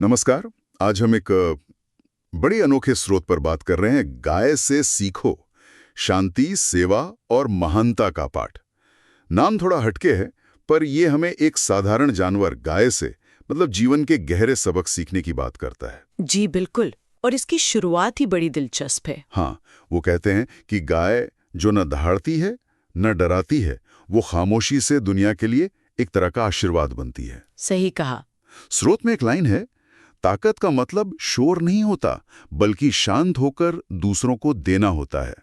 नमस्कार। आज हम एक बड़ी अनोखे स्रोत पर बात कर रहे हैं। गाय से सीखो, शांति, सेवा और महानता का पाठ। नाम थोड़ा हटके है, पर ये हमें एक साधारण जानवर गाय से मतलब जीवन के गहरे सबक सीखने की बात करता है। जी बिल्कुल। और इसकी शुरुआत ही बड़ी दिलचस्प है। हाँ, वो कहते हैं कि गाय जो न दहाड़ती है न डराती है, वो खामोशी से दुनिया के लिए एक तरह का आशीर्वाद बनती है। सही कहा। स्रोत में एक लाइन है, ताकत का मतलब शोर नहीं होता, बल्कि शांत होकर दूसरों को देना होता है।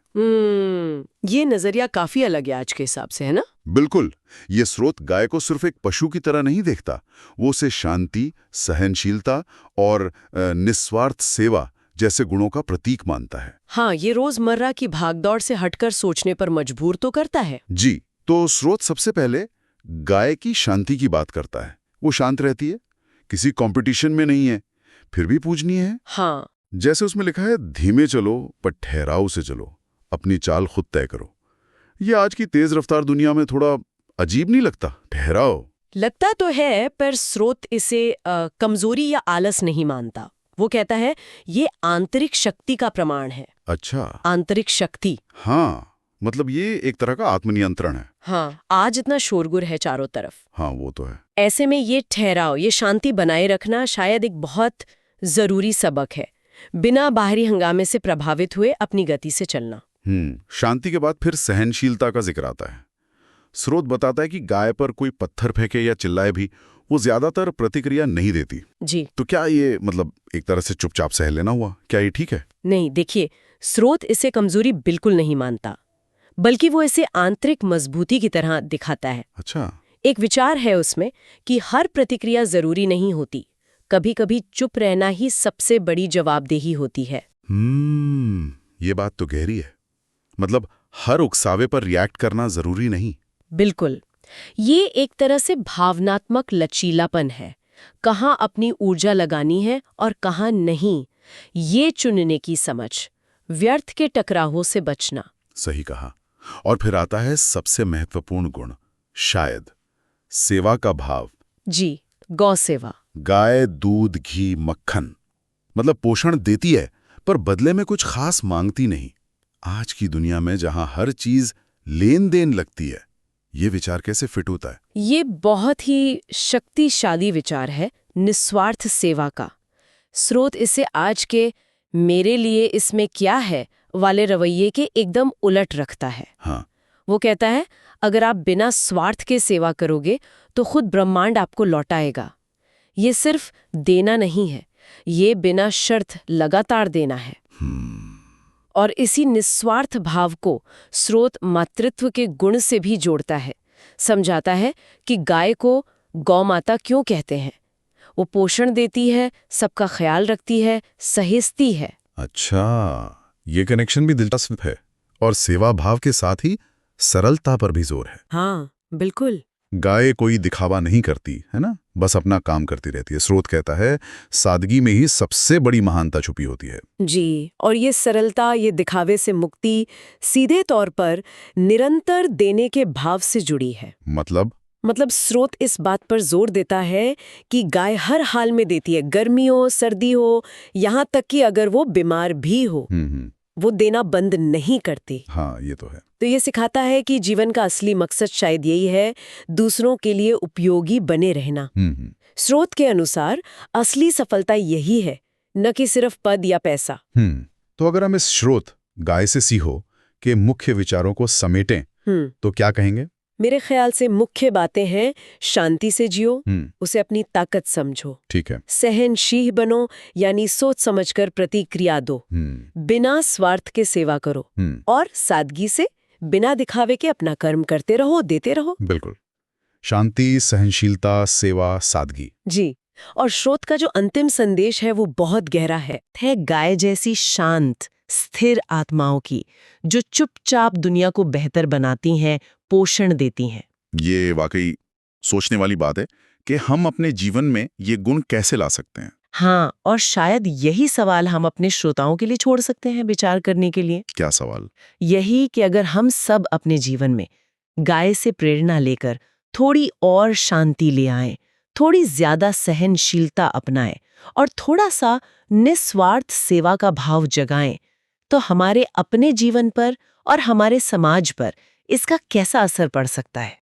ये नजरिया काफी अलग है आज के हिसाब से, है ना? बिल्कुल। ये स्रोत गाय को सिर्फ एक पशु की तरह नहीं देखता, वो उसे शांति, सहनशीलता और निस्वार्थ सेवा जैसे गुणों का प्रतीक मानता है। हाँ, ये रोजमर्रा की भागदौड़ से हटकर सोचने पर मजबूर तो करता है। जी, तो स्रोत सबसे पहले गाय की शांति की बात करता है। वो शांत रहती है, किसी कंपटीशन में नहीं है, फिर भी पूजनीय है। हाँ। जैसे उसमें लिखा है, धीमे चलो पर ठहराव से चलो, अपनी चाल खुद तय करो। ये आज की तेज रफ्तार दुनिया में थोड़ा अजीब नहीं लगता? ठहराव लगता तो है, पर स्रोत इसे कमजोरी या आलस नहीं मानता। वो कहता है ये आंतरिक शक्ति का प्रमाण है। अच्छा। आंतरिक शक्ति। हाँ, मतलब ये एक तरह का आत्मनियंत्रण है। हाँ, आज इतना शोरगुल है चारों तरफ। हाँ, वो तो है। ऐसे में ये ठहराव, ये शांति बनाए रखना शायद एक बहुत जरूरी सबक है। बिना बाहरी हंगामे से प्रभावित हुए अपनी गति से चलना। शांति के बाद फिर सहनशीलता का जिक्र आता है। स्रोत बताता है कि गाय पर कोई पत्थर फेंके या चिल्लाए भी वो ज्यादातर प्रतिक्रिया नहीं देती। जी। तो क्या ये मतलब एक तरह से चुपचाप सह लेना हुआ? क्या ये ठीक है? नहीं, देखिए, स्रोत इसे कमजोरी बिल्कुल नहीं मानता, बल्कि वो इसे आंतरिक मजबूती की तरह दिखाता है। अच्छा। एक विचार है उसमें कि हर प्रतिक्रिया जरूरी नहीं होती। कभी कभी चुप रहना ही सबसे बड़ी जवाबदेही होती है। ये बात तो गहरी है। मतलब हर उकसावे पर रिएक्ट करना जरूरी नहीं। बिल्कुल। ये एक तरह से भावनात्मक लचीलापन है। कहाँ अपनी ऊर्जा लगानी है और कहाँ नहीं, ये चुनने की समझ। व्यर्थ के टकरावों से बचना। सही कहा। और फिर आता है सबसे महत्वपूर्ण गुण, शायद सेवा का भाव। जी, गौ सेवा। गाय दूध, घी, मक्खन मतलब पोषण देती है, पर बदले में कुछ खास मांगती नहीं। आज की दुनिया में जहां हर चीज लेन देन लगती है, ये विचार कैसे फिट होता है? ये बहुत ही शक्तिशाली विचार है, निस्वार्थ सेवा का। स्रोत इसे आज के मेरे लिए इसमें क्या है वाले रवैये के एकदम उलट रखता है। हाँ। वो कहता है, अगर आप बिना स्वार्थ के सेवा करोगे तो खुद ब्रह्मांड आपको लौटाएगा। ये सिर्फ देना नहीं है, ये बिना शर्त लगातार देना है। और इसी निस्वार्थ भाव को स्रोत मातृत्व के गुण से भी जोड़ता है। समझाता है कि गाय को गौ माता क्यों कहते हैं। वो पोषण देती है, सबका ख्याल रखती है, सहेजती है। अच्छा, ये कनेक्शन भी दिलचस्प है। और सेवा भाव के साथ ही सरलता पर भी जोर है। हाँ, बिल्कुल। गाय कोई दिखावा नहीं करती है ना, बस अपना काम करती रहती है। स्रोत कहता है सादगी में ही सबसे बड़ी महानता छुपी होती है। जी, और ये सरलता, ये दिखावे से मुक्ति सीधे तौर पर निरंतर देने के भाव से जुड़ी है। मतलब स्रोत इस बात पर जोर देता है कि गाय हर हाल में देती है, गर्मी हो, सर्दी हो, यहाँ तक कि अगर वो बीमार भी हो, वो देना बंद नहीं करती। हाँ, ये तो है। तो ये सिखाता है कि जीवन का असली मकसद शायद यही है, दूसरों के लिए उपयोगी बने रहना। स्रोत के अनुसार असली सफलता यही है, न कि सिर्फ पद या पैसा। तो अगर हम इस स्रोत गाय से सीखो के मुख्य विचारों को समेटें, तो क्या कहेंगे? मेरे ख्याल से मुख्य बातें हैं, शांति से जियो, उसे अपनी ताकत समझो। ठीक है। सहनशील बनो, यानी सोच समझकर प्रतिक्रिया दो। बिना स्वार्थ के सेवा करो। और सादगी से, बिना दिखावे के अपना कर्म करते रहो, देते रहो। बिल्कुल। शांति, सहनशीलता, सेवा, सादगी। जी। और स्रोत का जो अंतिम संदेश है वो बहुत गहरा है गाय जैसी शांत, स्थिर आत्माओं की, जो चुपचाप दुनिया को बेहतर बनाती हैं, पोषण देती हैं। ये वाकई सोचने वाली बात है कि हम अपने जीवन में ये गुण कैसे ला सकते हैं। हाँ, और शायद यही सवाल हम अपने श्रोताओं के लिए छोड़ सकते हैं विचार करने के लिए। क्या सवाल? यही कि अगर हम सब अपने जीवन में गाय से प्रेरणा लेकर थोड़ी और शांति ले आएं, थोड़ी ज्यादा सहनशीलता अपनाएं और थोड़ा सा निस्वार्थ सेवा का भाव जगाएं, तो हमारे अपने जीवन पर और हमारे समाज पर इसका कैसा असर पड़ सकता है।